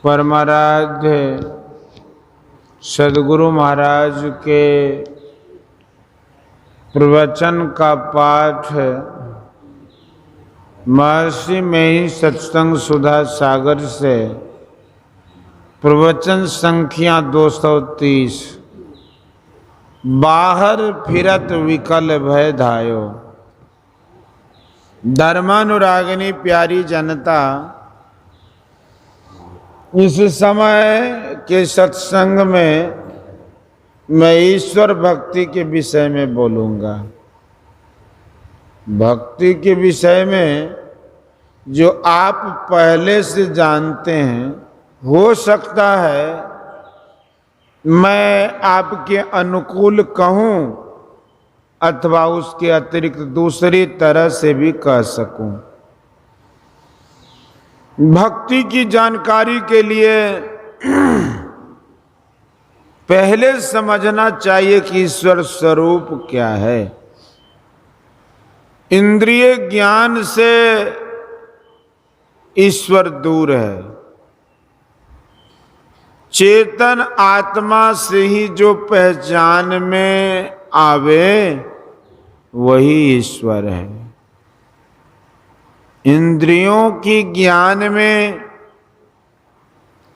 परमाराध्य सद्गुरु महाराज के प्रवचन का पाठ महर्षि में ही सत्संग सुधा सागर से प्रवचन संख्या 230। बाहर फिरत विकल भय धायो। धर्मानुरागिनी प्यारी जनता, इस समय के सत्संग में मैं ईश्वर भक्ति के विषय में बोलूंगा। भक्ति के विषय में जो आप पहले से जानते हैं, हो सकता है मैं आपके अनुकूल कहूं अथवा उसके अतिरिक्त दूसरी तरह से भी कह सकूं। भक्ति की जानकारी के लिए पहले समझना चाहिए कि ईश्वर स्वरूप क्या है। इंद्रिय ज्ञान से ईश्वर दूर है। चेतन आत्मा से ही जो पहचान में आवे वही ईश्वर है। इंद्रियों की ज्ञान में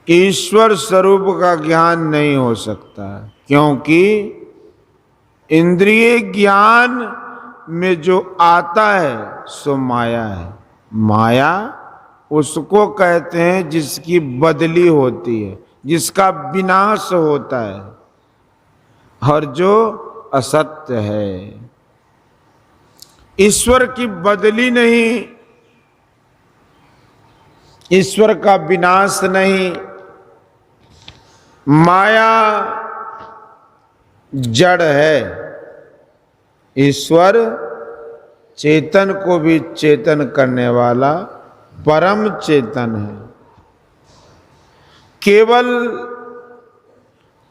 ईश्वर स्वरूप का ज्ञान नहीं हो सकता, क्योंकि इंद्रिय ज्ञान में जो आता है सो माया है। माया उसको कहते हैं जिसकी बदली होती है, जिसका विनाश होता है और जो असत्य है। ईश्वर की बदली नहीं, ईश्वर का विनाश नहीं। माया जड़ है, ईश्वर चेतन को भी चेतन करने वाला परम चेतन है। केवल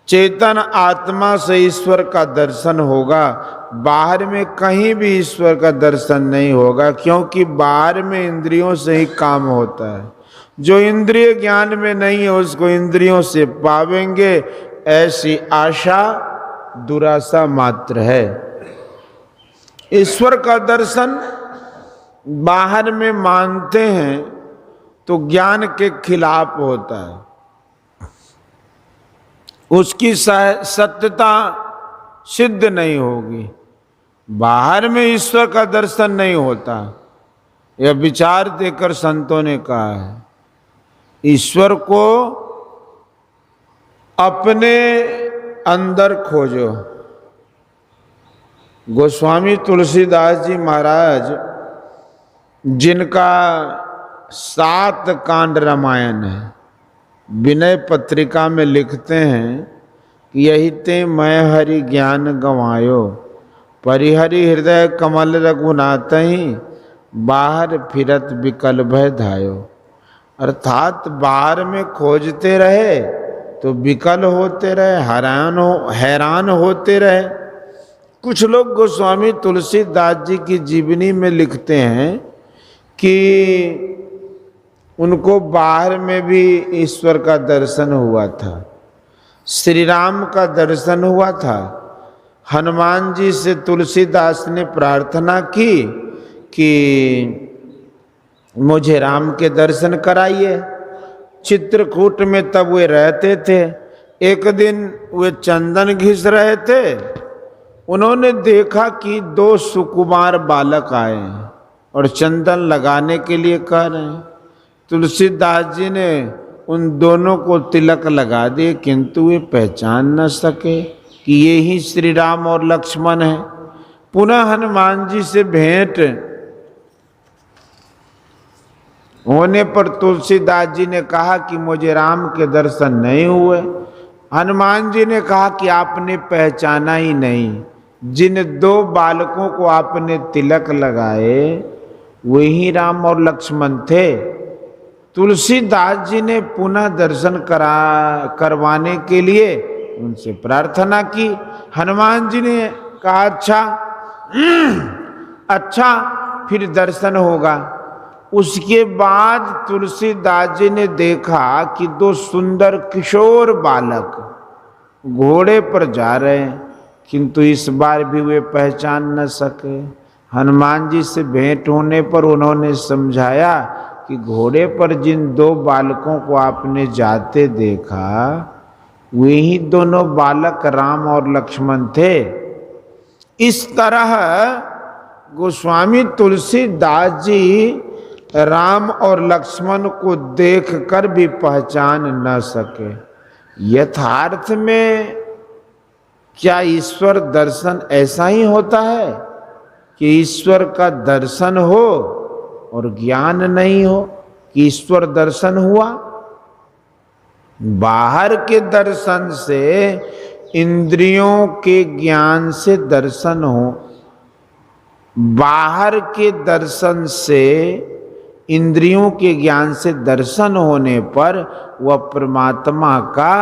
चेतन आत्मा से ईश्वर का दर्शन होगा, बाहर में कहीं भी ईश्वर का दर्शन नहीं होगा, क्योंकि बाहर में इंद्रियों से ही काम होता है। जो इंद्रिय ज्ञान में नहीं है उसको इंद्रियों से पावेंगे, ऐसी आशा दुराशा मात्र है। ईश्वर का दर्शन बाहर में मानते हैं तो ज्ञान के खिलाफ होता है, उसकी सत्यता सिद्ध नहीं होगी। बाहर में ईश्वर का दर्शन नहीं होता, यह विचार देकर संतों ने कहा है। ईश्वर को अपने अंदर खोजो। गोस्वामी तुलसीदास जी महाराज, जिनका 7 कांड रामायण है, विनय पत्रिका में लिखते हैं कि यही ते मैं हरि ज्ञान गंवायो, परिहरि हृदय कमल रघुनाथहि, बाहर फिरत विकल भय धायो। अर्थात बाहर में खोजते रहे तो विकल होते रहे, हैरान होते रहे। कुछ लोग गोस्वामी तुलसीदास जी की जीवनी में लिखते हैं कि उनको बाहर में भी ईश्वर का दर्शन हुआ था, श्री राम का दर्शन हुआ था। हनुमान जी से तुलसीदास ने प्रार्थना की कि मुझे राम के दर्शन कराइए। चित्रकूट में तब वे रहते थे। एक दिन वे चंदन घिस रहे थे, उन्होंने देखा कि 2 सुकुमार बालक आए हैं और चंदन लगाने के लिए कह रहे हैं। तुलसीदास जी ने उन दोनों को तिलक लगा दिए, किंतु वे पहचान न सके कि ये ही श्री राम और लक्ष्मण हैं। पुनः हनुमान जी से भेंट होने पर तुलसीदास जी ने कहा कि मुझे राम के दर्शन नहीं हुए। हनुमान जी ने कहा कि आपने पहचाना ही नहीं, जिन 2 बालकों को आपने तिलक लगाए वही राम और लक्ष्मण थे। तुलसीदास जी ने पुनः दर्शन करवाने के लिए उनसे प्रार्थना की। हनुमान जी ने कहा अच्छा फिर दर्शन होगा। उसके बाद तुलसीदास जी ने देखा कि दो सुंदर किशोर बालक घोड़े पर जा रहे हैं, किंतु इस बार भी वे पहचान न सके। हनुमान जी से भेंट होने पर उन्होंने समझाया कि घोड़े पर जिन दो बालकों को आपने जाते देखा वे ही दोनों बालक राम और लक्ष्मण थे। इस तरह गोस्वामी तुलसीदास जी राम और लक्ष्मण को देखकर भी पहचान न सके। यथार्थ में क्या ईश्वर दर्शन ऐसा ही होता है कि ईश्वर का दर्शन हो और ज्ञान नहीं हो कि ईश्वर दर्शन हुआ? बाहर के दर्शन से, इंद्रियों के ज्ञान से दर्शन हो, बाहर के दर्शन से, इंद्रियों के ज्ञान से दर्शन होने पर वह परमात्मा का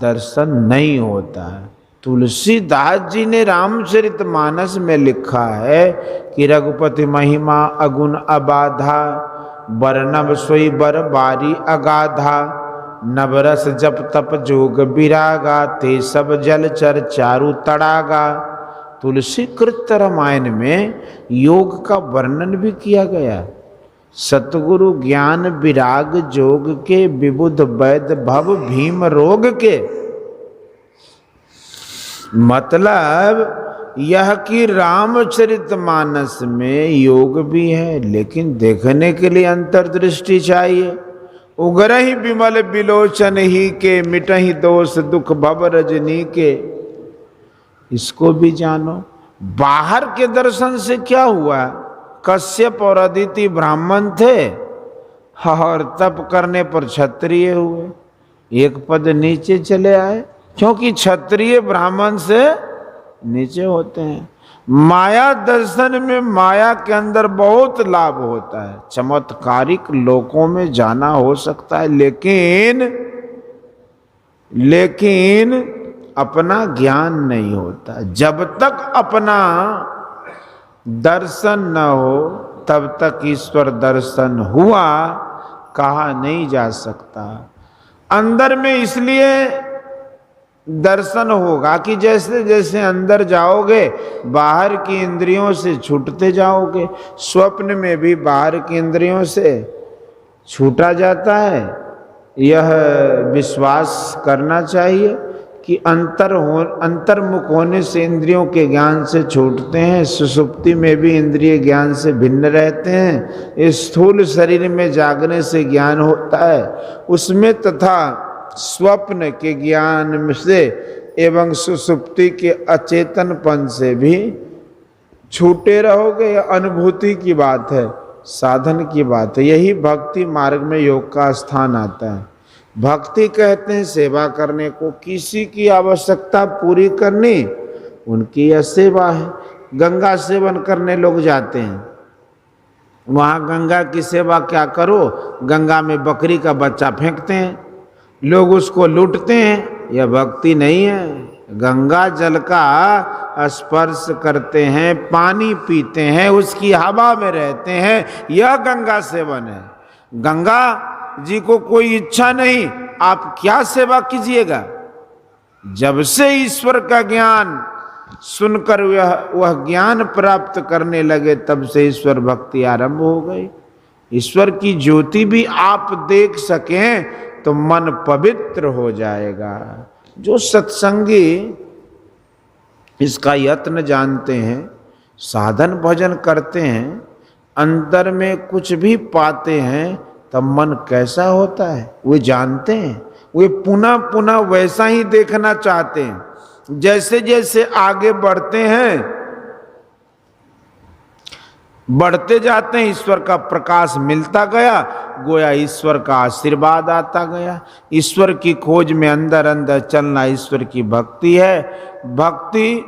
दर्शन नहीं होता है। तुलसीदास जी ने रामचरितमानस में लिखा है कि रघुपति महिमा अगुण अबाधा, वर्णव सोई बर बारी अगाधा, नवरस जप तप जोग विरागा, ते सब जलचर चारु तड़ागा। तुलसी कृत रामायण में योग का वर्णन भी किया गया। सतगुरु ज्ञान विराग जोग के, विबुध वैद्य भव भीम रोग के। मतलब यह कि रामचरितमानस में योग भी है, लेकिन देखने के लिए अंतर्दृष्टि चाहिए। उगरहि विमल बिलोचन ही के, मिटहि दोष दुख भव रजनी के। इसको भी जानो। बाहर के दर्शन से क्या हुआ? कश्यप और अदिति ब्राह्मण थे और तप करने पर क्षत्रिय हुए, एक पद नीचे चले आए, क्योंकि क्षत्रिय ब्राह्मण से नीचे होते हैं। माया दर्शन में माया के अंदर बहुत लाभ होता है, चमत्कारिक लोकों में जाना हो सकता है, लेकिन अपना ज्ञान नहीं होता। जब तक अपना दर्शन न हो तब तक ईश्वर दर्शन हुआ कहा नहीं जा सकता। अंदर में इसलिए दर्शन होगा कि जैसे जैसे अंदर जाओगे बाहर की इंद्रियों से छूटते जाओगे। स्वप्न में भी बाहर की इंद्रियों से छूटा जाता है। यह विश्वास करना चाहिए कि अंतर्मुख होने से इंद्रियों के ज्ञान से छूटते हैं। सुषुप्ति में भी इंद्रिय ज्ञान से भिन्न रहते हैं। इस स्थूल शरीर में जागने से ज्ञान होता है उसमें, तथा स्वप्न के ज्ञान से एवं सुषुप्ति के अचेतनपन से भी छूटे रहोगे। यह अनुभूति की बात है, साधन की बात है। यही भक्ति मार्ग में योग का स्थान आता है। भक्ति कहते हैं सेवा करने को, किसी की आवश्यकता पूरी करनी उनकी यह सेवा है। गंगा सेवन करने लोग जाते हैं, वहाँ गंगा की सेवा क्या करो, गंगा में बकरी का बच्चा फेंकते हैं, लोग उसको लूटते हैं। यह भक्ति नहीं है। गंगा जल का स्पर्श करते हैं, पानी पीते हैं, उसकी हवा में रहते हैं, यह गंगा सेवन है। गंगा जी को कोई इच्छा नहीं, आप क्या सेवा कीजिएगा? जब से ईश्वर का ज्ञान सुनकर वह ज्ञान प्राप्त करने लगे तब से ईश्वर भक्ति आरंभ हो गई। ईश्वर की ज्योति भी आप देख सकें तो मन पवित्र हो जाएगा। जो सत्संगी इसका यत्न जानते हैं, साधन भजन करते हैं, अंदर में कुछ भी पाते हैं तब मन कैसा होता है वे जानते हैं। वे पुनः पुनः वैसा ही देखना चाहते हैं। जैसे जैसे आगे बढ़ते हैं, बढ़ते जाते हैं, ईश्वर का प्रकाश मिलता गया, गोया ईश्वर का आशीर्वाद आता गया। ईश्वर की खोज में अंदर अंदर चलना ईश्वर की भक्ति है। भक्ति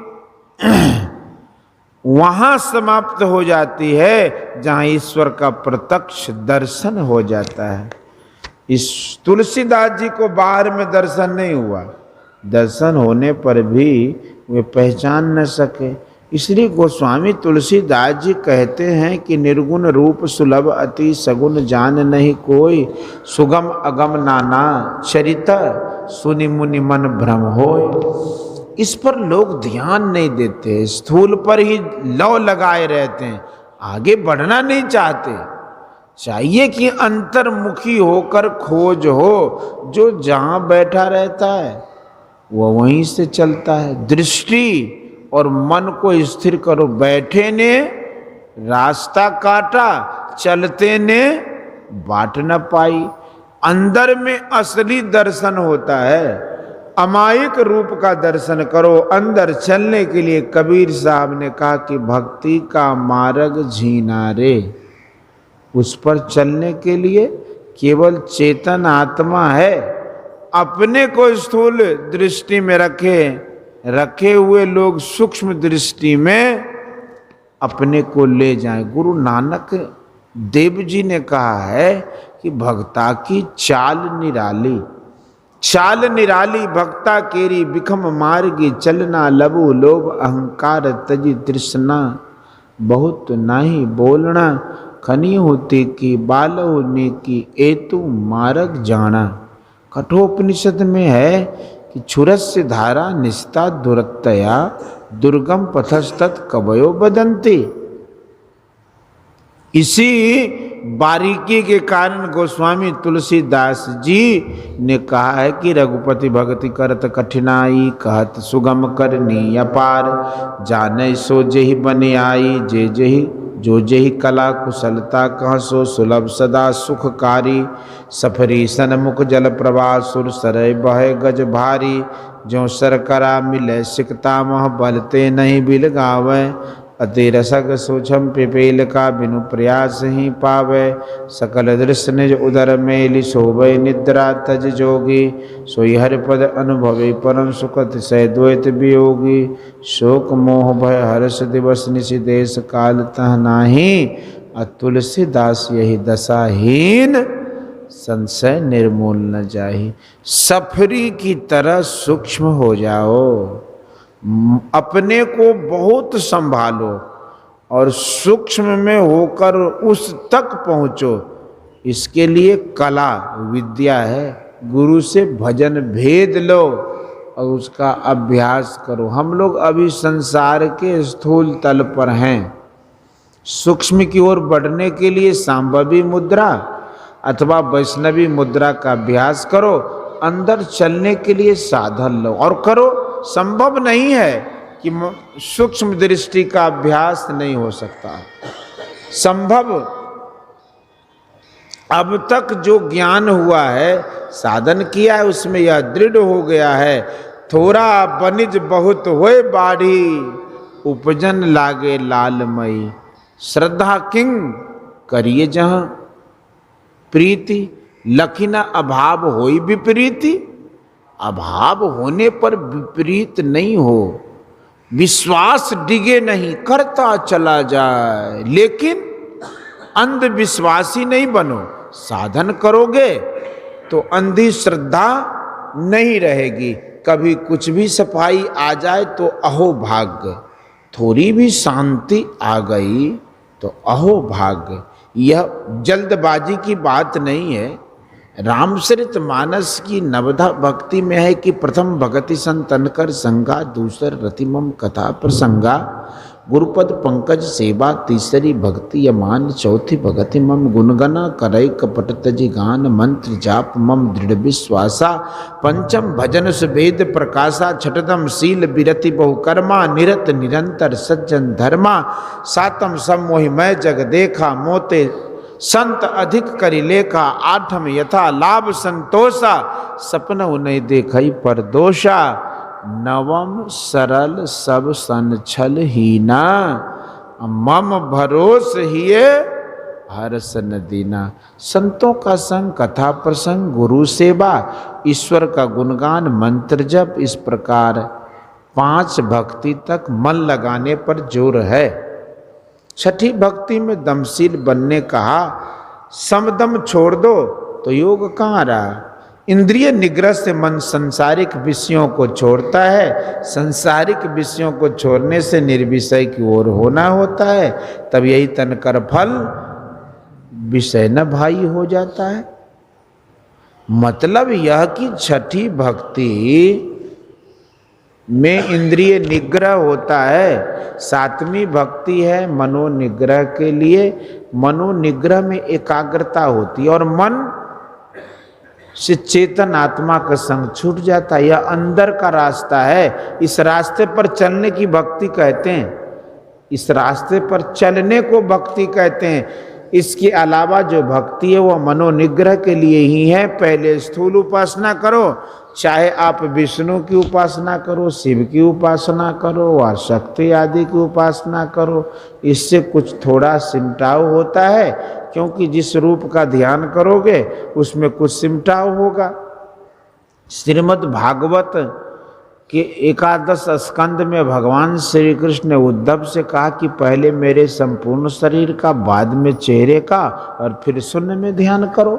वहां समाप्त हो जाती है जहां ईश्वर का प्रत्यक्ष दर्शन हो जाता है। इस तुलसीदास जी को बाहर में दर्शन नहीं हुआ, दर्शन होने पर भी वे पहचान न सके। इसलिए गोस्वामी तुलसीदास जी कहते हैं कि निर्गुण रूप सुलभ अति सगुण जान नहीं कोई, सुगम अगम नाना चरित सुनि मुनि मन भ्रम होय। इस पर लोग ध्यान नहीं देते, स्थूल पर ही लौ लगाए रहते हैं, आगे बढ़ना नहीं चाहते। चाहिए कि अंतर्मुखी होकर खोज हो, जो जहां बैठा रहता है वह वहीं से चलता है। दृष्टि और मन को स्थिर करो। बैठे ने रास्ता काटा, चलते ने बाट न पाई। अंदर में असली दर्शन होता है, अमायिक रूप का दर्शन करो। अंदर चलने के लिए कबीर साहब ने कहा कि भक्ति का मार्ग झीना रे। उस पर चलने के लिए केवल चेतन आत्मा है, अपने को स्थूल दृष्टि में रखे हुए लोग सूक्ष्म दृष्टि में अपने को ले जाएं। गुरु नानक देव जी ने कहा है कि भक्ता की चाल निराली, चाल निराली भक्ता केरी, बिखम मार्गी चलना, लबु लोभ अहंकार तजी तृष्णा, बहुत नहीं बोलना, खनी होती की बाल होने की एतु मार्ग जाना। कठोपनिषद में है कि छुरस्य धारा निस्ता दुरत्तया, दुर्गम पथस्तत् कवयो बदंती। इसी बारीकी के कारण गोस्वामी तुलसीदास जी ने कहा है कि रघुपति भक्ति करत कठिनाई, कहत सुगम करनी अपार, जाने सो जेहि बन आई, जे जेहि जो जेहि कला कुशलता, कहाँ सो सुलभ सदा सुखकारी, सफरी सनमुख जल प्रवाह, सुर सरय बहे गज भारी, जो सरकरा मिले सिकता मह, बलते नहीं बिल गावे, अति रसक सूक्ष्म पिपेल का, बिनु प्रयास ही पावे, सकल दृश्य निज उदर मेलि, शोभय निद्रा तज जोगी, सोई हरिपद अनुभवे परम सुख, तिसय द्वैत वियोगी, शोक मोह भय हर्ष दिवस निशि, देश काल तह नाही, तुलसीदास यही दशाहीन, संशय निर्मूल न जाहि। सफरी की तरह सूक्ष्म हो जाओ, अपने को बहुत संभालो और सूक्ष्म में होकर उस तक पहुँचो। इसके लिए कला विद्या है, गुरु से भजन भेद लो और उसका अभ्यास करो। हम लोग अभी संसार के स्थूल तल पर हैं। सूक्ष्म की ओर बढ़ने के लिए सांभवी मुद्रा अथवा वैष्णवी मुद्रा का अभ्यास करो। अंदर चलने के लिए साधन लो और करो। संभव नहीं है कि सूक्ष्म दृष्टि का अभ्यास नहीं हो सकता। संभव, अब तक जो ज्ञान हुआ है, साधन किया है, उसमें यह दृढ़ हो गया है। थोड़ा बनिज बहुत होए बाढ़ी, उपजन लागे लालमयी, श्रद्धा किंग करिए जहां प्रीति, लखिना अभाव होई विपरीति। अभाव होने पर विपरीत नहीं हो, विश्वास डिगे नहीं, करता चला जाए, लेकिन अंधविश्वासी नहीं बनो। साधन करोगे तो अंधी श्रद्धा नहीं रहेगी। कभी कुछ भी सफाई आ जाए तो अहो भाग्य, थोड़ी भी शांति आ गई तो अहो भाग्य। यह जल्दबाजी की बात नहीं है। रामचरित मानस की नवधा भक्ति में है कि प्रथम भगति संतन कर संगा, दूसर रतिमम कथा प्रसंगा, गुरुपद पंकज सेवा, तीसरी भक्ति यमान, चौथी भगति मम गुणगना करई कपट तजि गान, मंत्र जाप मम दृढ़ विश्वासा, पंचम भजन सुभेद प्रकाशा, छठतम शील बिरति बहुकर्मा, निरत निरंतर सज्जन धर्मा, सातम समोहि मैं जग देखा, मोते संत अधिक करि लेखा, आठम यथा लाभ संतोषा, सपन उन्हें देखई पर दोषा, नवम सरल सब सन छल हीना, मम भरोस हिये हर्ष न दीना। संतों का संग, कथा प्रसंग, गुरु सेवा, ईश्वर का गुणगान, मंत्र जप, इस प्रकार 5 भक्ति तक मन लगाने पर जोर है। छठी भक्ति में दमशील बनने कहा, समदम छोड़ दो तो योग कहाँ रहा। इंद्रिय निग्रह से मन सांसारिक विषयों को छोड़ता है, सांसारिक विषयों को छोड़ने से निर्विषय की ओर होना होता है, तब यही तनकर फल विषय न भाई हो जाता है। मतलब यह कि छठी भक्ति में इंद्रिय निग्रह होता है, सातवीं भक्ति है मनोनिग्रह के लिए। मनोनिग्रह में एकाग्रता होती है और मन से चेतन आत्मा का संग छूट जाता है। यह अंदर का रास्ता है, इस रास्ते पर चलने की भक्ति कहते हैं, इस रास्ते पर चलने को भक्ति कहते हैं। इसके अलावा जो भक्ति है वह मनोनिग्रह के लिए ही है। पहले स्थूल उपासना करो, चाहे आप विष्णु की उपासना करो, शिव की उपासना करो, व शक्ति आदि की उपासना करो, इससे कुछ थोड़ा सिमटाव होता है, क्योंकि जिस रूप का ध्यान करोगे उसमें कुछ सिमटाव होगा। श्रीमद् भागवत के 11 स्कंद में भगवान श्री कृष्ण ने उद्धव से कहा कि पहले मेरे संपूर्ण शरीर का, बाद में चेहरे का, और फिर शून्य में ध्यान करो।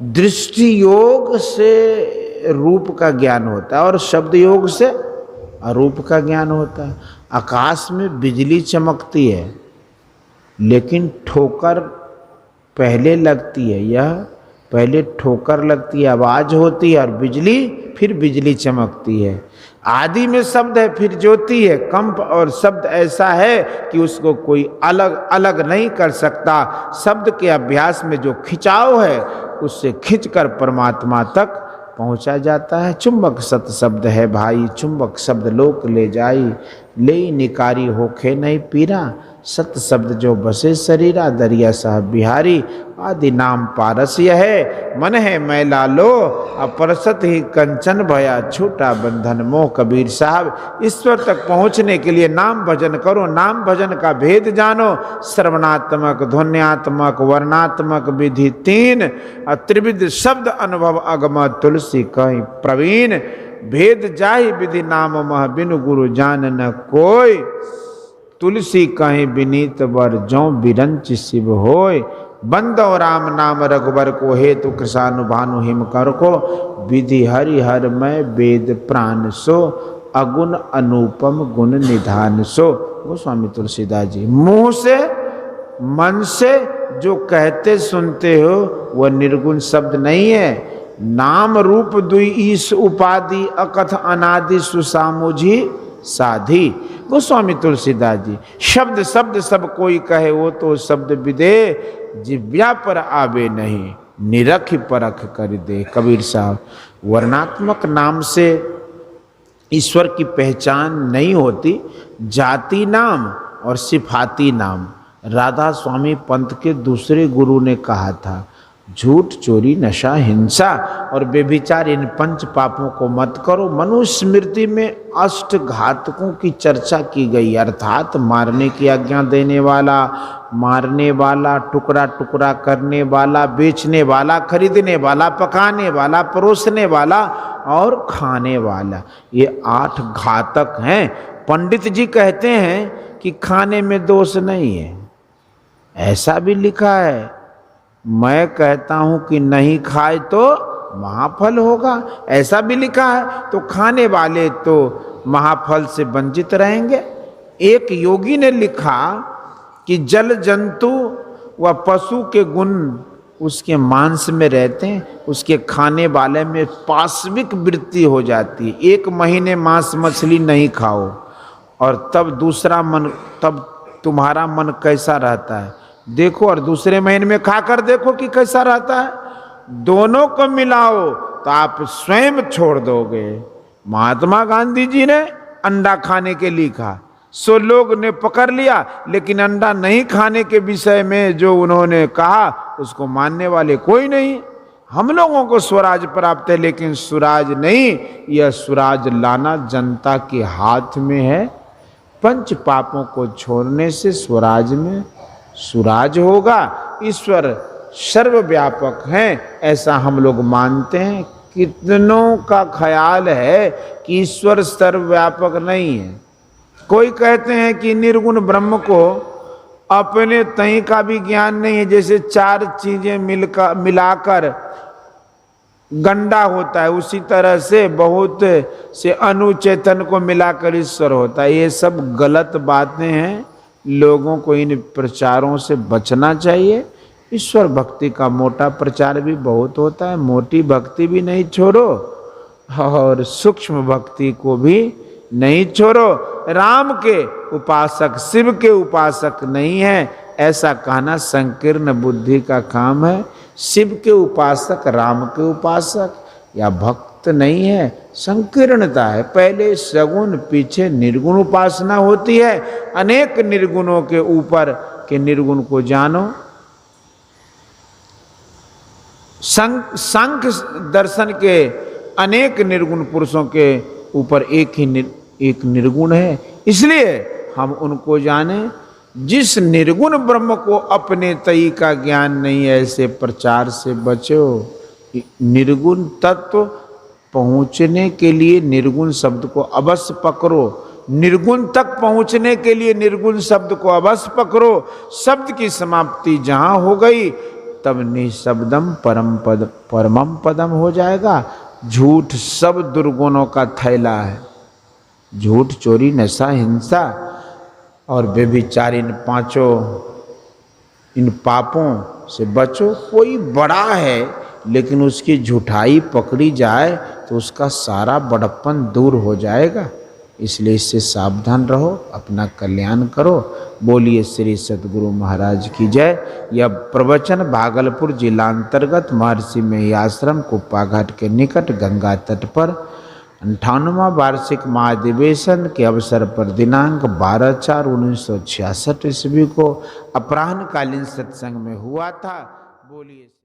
दृष्टि योग से रूप का ज्ञान होता है और शब्द योग से अरूप का ज्ञान होता है। आकाश में बिजली चमकती है, लेकिन ठोकर पहले लगती है, यह पहले ठोकर लगती है, आवाज होती है, और बिजली, फिर बिजली चमकती है। आदि में शब्द है, फिर ज्योति है। कंप और शब्द ऐसा है कि उसको कोई अलग अलग नहीं कर सकता। शब्द के अभ्यास में जो खिंचाव है उससे खिंचकर परमात्मा तक पहुंचा जाता है। चुंबक सत शब्द है भाई, चुंबक शब्द लोक ले जाई, ले निकारी होखे नहीं पीरा। सत शब्द जो बसे शरीरा, दरिया साहब बिहारी। आदि नाम पारस्य है, मन है मैला लो, अपरसत ही कंचन भया, छूटा बंधन मोह। कबीर साहब, ईश्वर तक पहुंचने के लिए नाम भजन करो, नाम भजन का भेद जानो। श्रवणात्मक, ध्वन्यात्मक, वर्णात्मक विधि 3, त्रिविध शब्द अनुभव अगम, तुलसी कहीं प्रवीण। भेद जाहि विधि नाम मह, बिनु गुरु जान न कोई। तुलसी कहीं विनीत वर, जो बिरंच शिव होय। बंदो राम नाम रघुबर को, हेतु कृषानु भानु हिम कर को। विधि हरि हर मैं वेद प्राण सो, अगुण अनुपम गुण निधान सो। गोस्वामी तुलसीदास जी। मुंह से, मन से जो कहते सुनते हो वह निर्गुण शब्द नहीं है। नाम रूप दुई ईश उपाधि, अकथ अनादि सुसामुझी साधी। गोस्वामी तुलसीदास जी। शब्द शब्द सब कोई कहे, वो तो शब्द विदे, जिव्या पर आवे नहीं, निरख परख कर दे। कबीर साहब। वर्णात्मक नाम से ईश्वर की पहचान नहीं होती, जाति नाम और सिफाती नाम। राधा स्वामी पंत के दूसरे गुरु ने कहा था, झूठ, चोरी, नशा, हिंसा और बेविचार, इन 5 पापों को मत करो। मनुस्मृति में 8 घातकों की चर्चा की गई, अर्थात मारने की आज्ञा देने वाला, मारने वाला, टुकड़ा टुकड़ा करने वाला, बेचने वाला, खरीदने वाला, पकाने वाला, परोसने वाला और खाने वाला। ये 8 घातक हैं। पंडित जी कहते हैं कि खाने में दोष नहीं है, ऐसा भी लिखा है। मैं कहता हूं कि नहीं खाए तो महाफल होगा, ऐसा भी लिखा है। तो खाने वाले तो महाफल से वंचित रहेंगे। एक योगी ने लिखा कि जल जंतु व पशु के गुण उसके मांस में रहते हैं, उसके खाने वाले में पाशविक वृत्ति हो जाती है। 1 महीने मांस मछली नहीं खाओ और तब दूसरा मन, तब तुम्हारा मन कैसा रहता है देखो, और दूसरे महीने में खाकर देखो कि कैसा रहता है। दोनों को मिलाओ तो आप स्वयं छोड़ दोगे। महात्मा गांधी जी ने अंडा खाने के लिए कहा, 100 लोग ने पकड़ लिया, लेकिन अंडा नहीं खाने के विषय में जो उन्होंने कहा उसको मानने वाले कोई नहीं। हम लोगों को स्वराज प्राप्त है, लेकिन स्वराज नहीं, यह स्वराज लाना जनता के हाथ में है। 5 पापों को छोड़ने से स्वराज में सुराज होगा। ईश्वर सर्वव्यापक हैं, ऐसा हम लोग मानते हैं। कितनों का ख्याल है कि ईश्वर सर्वव्यापक नहीं है। कोई कहते हैं कि निर्गुण ब्रह्म को अपने तय का भी ज्ञान नहीं है, जैसे 4 चीजें मिलाकर गंडा होता है, उसी तरह से बहुत से अनुचेतन को मिलाकर ईश्वर होता है। ये सब गलत बातें हैं, लोगों को इन प्रचारों से बचना चाहिए। ईश्वर भक्ति का मोटा प्रचार भी बहुत होता है, मोटी भक्ति भी नहीं छोड़ो और सूक्ष्म भक्ति को भी नहीं छोड़ो। राम के उपासक शिव के उपासक नहीं है, ऐसा कहना संकीर्ण बुद्धि का काम है। शिव के उपासक राम के उपासक या भक्त नहीं है, संकीर्णता है। पहले सगुण पीछे निर्गुण उपासना होती है। अनेक निर्गुणों के ऊपर के निर्गुण को जानो। सांख्य दर्शन के अनेक निर्गुण पुरुषों के ऊपर एक निर्गुण है, इसलिए हम उनको जाने। जिस निर्गुण ब्रह्म को अपने तई का ज्ञान नहीं है, ऐसे प्रचार से बचो। निर्गुण तत्व पहुंचने के लिए निर्गुण शब्द को अवश्य पकड़ो। निर्गुण तक पहुंचने के लिए निर्गुण शब्द को अवश्य पकड़ो। शब्द की समाप्ति जहां हो गई तब निशब्दम परमम पदम हो जाएगा। झूठ सब दुर्गुणों का थैला है। झूठ, चोरी, नशा, हिंसा और व्यभिचार, इन पांचों इन पापों से बचो। कोई बड़ा है लेकिन उसकी झूठाई पकड़ी जाए तो उसका सारा बड़प्पन दूर हो जाएगा। इसलिए इससे सावधान रहो, अपना कल्याण करो। बोलिए श्री सद्गुरु महाराज की जय। यह प्रवचन भागलपुर जिला अंतर्गत महर्षि मेही आश्रम कुप्पा घाट के निकट गंगा तट पर 58वां वार्षिक महाधिवेशन के अवसर पर दिनांक 12/4/1966 ईस्वी को अपराह्नकालीन सत्संग में हुआ था। बोलिए।